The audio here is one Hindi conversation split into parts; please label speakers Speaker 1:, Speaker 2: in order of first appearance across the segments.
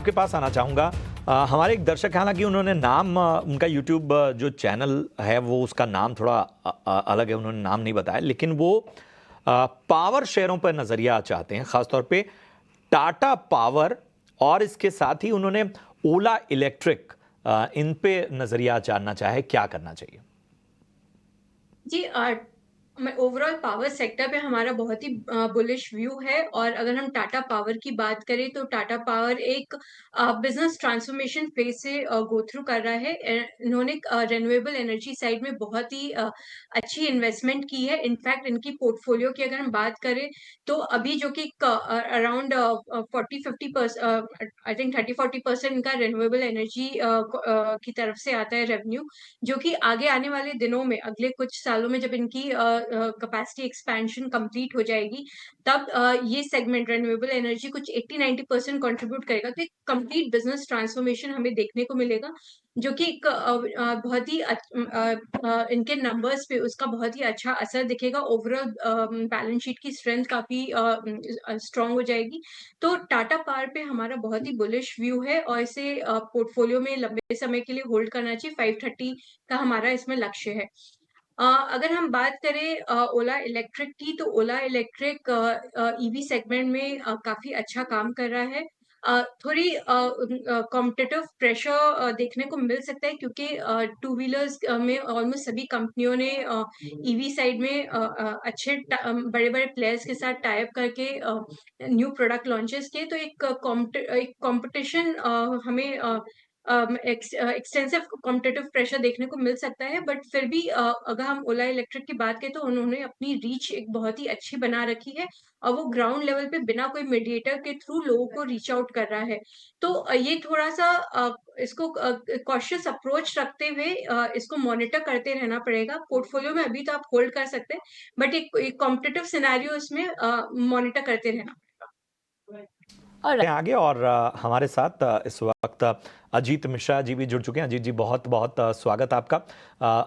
Speaker 1: आपके पास आना चाहूँगा। हमारे एक दर्शक हैं, हालाँकि उन्होंने नाम उनका यूट्यूब जो चैनल है वो उसका नाम थोड़ा अलग है, उन्होंने नाम नहीं बताया, लेकिन वो पावर शेयरों पर नज़रिया चाहते हैं, ख़ासतौर पे टाटा पावर और इसके साथ ही उन्होंने ओला इलेक्ट्रिक, इन पे नज़रिया जानना चाहे क्या करना चाहिए।
Speaker 2: जी मैं ओवरऑल पावर सेक्टर पे हमारा बहुत ही बुलिश व्यू है और अगर हम टाटा पावर की बात करें तो टाटा पावर एक बिजनेस ट्रांसफॉर्मेशन फेज से गो थ्रू कर रहा है। इन्होंने रिन्यूएबल एनर्जी साइड में बहुत ही अच्छी इन्वेस्टमेंट की है। इनफैक्ट इनकी पोर्टफोलियो की अगर हम बात करें तो अभी जो कि अराउंड 40-50% आई थिंक 30-40% इनका रिन्यूएबल एनर्जी की तरफ से आता है रेवेन्यू, जो कि आगे आने वाले दिनों में अगले कुछ सालों में जब इनकी कैपेसिटी एक्सपेंशन कंप्लीट हो जाएगी, तब ये सेगमेंट रिन्यूएबल एनर्जी कुछ 80-90% कंट्रीब्यूट करेगा। तो एक कंप्लीट बिजनेस ट्रांसफॉर्मेशन हमें देखने को मिलेगा, जो कि एक बहुत ही इनके नंबर्स पे उसका बहुत ही अच्छा असर दिखेगा। ओवरऑल बैलेंस शीट की स्ट्रेंथ काफ़ी स्ट्रॉन्ग हो जाएगी। तो टाटा पावर पे हमारा बहुत ही बुलिश व्यू है और इसे पोर्टफोलियो में लंबे समय के लिए होल्ड करना चाहिए। 530 का हमारा इसमें लक्ष्य है। अगर हम बात करें ओला इलेक्ट्रिक की, तो ओला इलेक्ट्रिक ईवी सेगमेंट में काफ़ी अच्छा काम कर रहा है। थोड़ी कॉम्पिटिटिव प्रेशर देखने को मिल सकता है, क्योंकि टू व्हीलर्स में ऑलमोस्ट सभी कंपनियों ने ईवी साइड में अच्छे बड़े-बड़े प्लेयर्स के साथ टाई अप करके न्यू प्रोडक्ट लॉन्चेस किए। तो एक कॉम्पिटिशन हमें एक्सटेंसिव कॉम्पिटिटिव प्रेशर देखने को मिल सकता है। बट फिर भी अगर हम ओला इलेक्ट्रिक की बात करें तो उन्होंने अपनी रीच एक बहुत ही अच्छी बना रखी है और वो ग्राउंड लेवल पे बिना कोई मीडिएटर के थ्रू लोगों को रीच आउट कर रहा है। तो ये थोड़ा-सा इसको कॉशियस अप्रोच रखते हुए इसको मॉनिटर करते रहना पड़ेगा। पोर्टफोलियो में अभी तो आप होल्ड कर सकते हैं, बट एक कॉम्पिटिटिव सिनेरियो इसमें मॉनिटर करते रहना पड़ेगा।
Speaker 1: आगे और हमारे साथ इस वक्त अजीत मिश्रा जी भी जुड़ चुके हैं। अजीत जी, बहुत बहुत स्वागत आपका।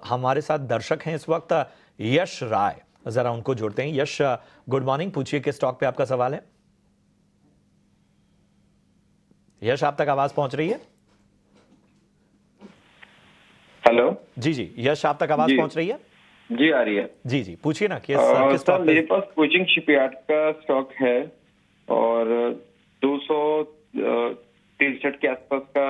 Speaker 1: हमारे साथ दर्शक हैं इस वक्त यश राय, जरा उनको जोड़ते हैं। यश, गुड मॉर्निंग, पूछिए किस स्टॉक पे आपका सवाल है। यश, आप तक आवाज पहुंच रही है?
Speaker 3: हेलो।
Speaker 1: जी जी यश, आप तक आवाज
Speaker 3: जी
Speaker 1: पहुंच रही है?
Speaker 3: जी आ रही है।
Speaker 1: जी जी, पूछिए ना, किस किस
Speaker 3: सर,
Speaker 1: स्टॉक पे।
Speaker 3: मेरे पास कोचिंग शिपयार्ड का स्टॉक है और 263 के आसपास का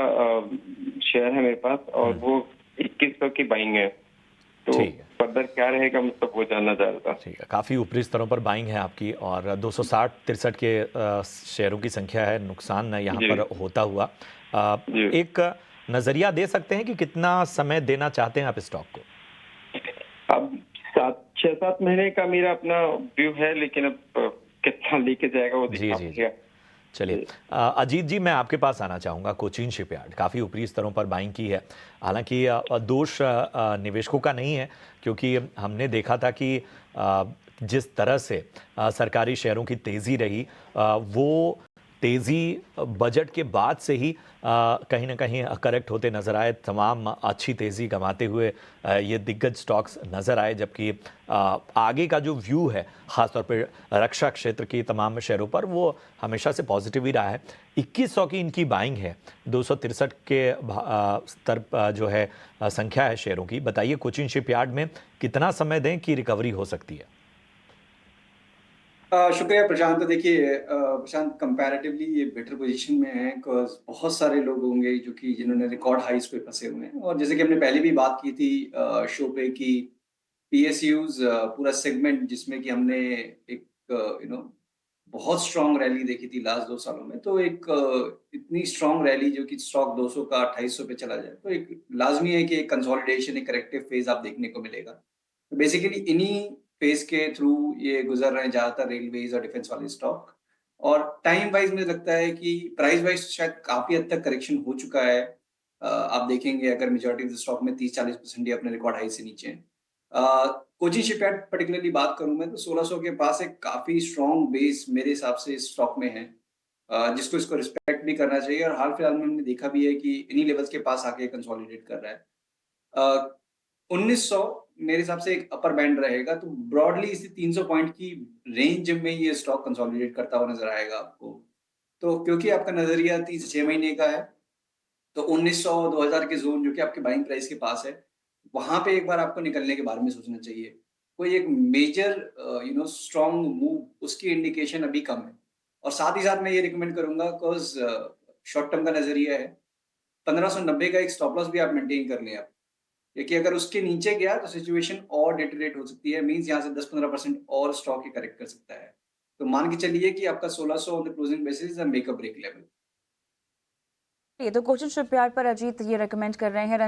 Speaker 3: शेयर है मेरे पास और वो 2100 की बाइंग है। तो
Speaker 1: ठीक है,
Speaker 3: फर्दर क्या रहेगा, मतलब वो जानना चाह रहा था।
Speaker 1: ठीक है। काफ़ी ऊपरी स्तरों पर बाइंग है आपकी और 260-63 के शेयरों की संख्या है, नुकसान यहाँ
Speaker 3: जी
Speaker 1: पर होता हुआ।
Speaker 3: जी।
Speaker 1: एक नज़रिया दे सकते हैं कि कितना समय देना चाहते हैं आप इस स्टॉक को?
Speaker 3: अब 6-7 महीने का मेरा अपना व्यू है, लेकिन अब कितना लेके जाएगा वो
Speaker 1: जी
Speaker 3: देखना
Speaker 1: जी जी,
Speaker 3: पड़ेगा।
Speaker 1: चलिए। अजीत जी, मैं आपके पास आना चाहूँगा। कोचीन शिपयार्ड काफ़ी ऊपरी स्तरों पर बाइंग की है। हालांकि दोष निवेशकों का नहीं है, क्योंकि हमने देखा था कि जिस तरह से सरकारी शेयरों की तेज़ी रही, वो तेज़ी बजट के बाद से ही कहीं ना कहीं करेक्ट होते नज़र आए। तमाम अच्छी तेज़ी गंवाते हुए ये दिग्गज स्टॉक्स नज़र आए, जबकि आगे का जो व्यू है ख़ासतौर पर रक्षा क्षेत्र की तमाम शेयरों पर, वो हमेशा से पॉजिटिव ही रहा है। 2100 की इनकी बाइंग है, 263 के स्तर जो है संख्या है शेयरों की। बताइए, कोचिन शिपयार्ड में कितना समय दें कि रिकवरी हो सकती है?
Speaker 4: शुक्रिया प्रशांत। तो देखिए प्रशांत, कंपैरेटिवली ये बेटर पोजीशन में है, बिकॉज़ बहुत सारे लोग होंगे जो कि जिन्होंने रिकॉर्ड हाइस पे फँसे हुए हैं। और जैसे कि हमने पहले भी बात की थी शो पे, कि पीएसयूज़ पूरा सेगमेंट जिसमें कि हमने एक यू नो बहुत स्ट्रॉन्ग रैली देखी थी लास्ट 2 सालों में। तो एक इतनी स्ट्रॉन्ग रैली जो कि स्टॉक 200 का 2800 पे चला जाए, तो एक लाज़मी है कि एक कंसोलिडेशन, एक करेक्टिव फेज़ आप देखने को मिलेगा। तो बेसिकली इन्हीं फेज़ के थ्रू ये गुज़र रहे हैं ज़्यादातर रेलवेज़ और डिफेंस वाले स्टॉक। और टाइम वाइज़ मुझे लगता है कि प्राइस वाइज़ शायद काफ़ी हद तक करेक्शन हो चुका है। आप देखेंगे अगर मेजॉरिटी ऑफ द स्टॉक में 30-40% ही अपने रिकॉर्ड हाई से नीचे हैं। कोचिन शिपयार्ड पर्टिकुलरली बात करूँ मैं, तो 1600 के पास एक काफ़ी स्ट्रॉन्ग बेस मेरे हिसाब से इस स्टॉक में है, जिसको इसको रिस्पेक्ट भी करना चाहिए। और हाल-फिलहाल में हमने देखा भी है कि इन्हीं लेवल्स के पास आके कंसोलिडेट कर रहा है। 1900 मेरे हिसाब से एक अपर बैंड रहेगा, तो ब्रॉडली इसी 300 पॉइंट की रेंज में ये स्टॉक कंसोलिडेट करता हुआ नज़र आएगा आपको। तो क्योंकि आपका नज़रिया 3 से 6 महीने का है, तो 1900-2000 के ज़ोन जो कि आपके बाइंग प्राइस के पास है, वहाँ पे एक बार आपको निकलने के बारे में सोचना चाहिए। कोई एक मेजर स्ट्रॉन्ग मूव उसकी इंडिकेशन अभी कम है। और साथ ही साथ मैं ये रिकमेंड करूँगा बिकॉज़ शॉर्ट टर्म का नज़रिया है, 1590 का एक स्टॉप लॉस भी आप मेंटेन कर लें आप। देखिए अगर उसके नीचे गया तो सिचुएशन और डिटेरियोरेट हो सकती है, मीन्स यहाँ से 10-15% और स्टॉक ये करेक्ट कर सकता है। तो मान के चलिए कि आपका 1600 on the closing basis is a make a break level.
Speaker 5: ये तो कोचिन शिपयार्ड पर अजीत ये रेकमेंड कर रहे हैं।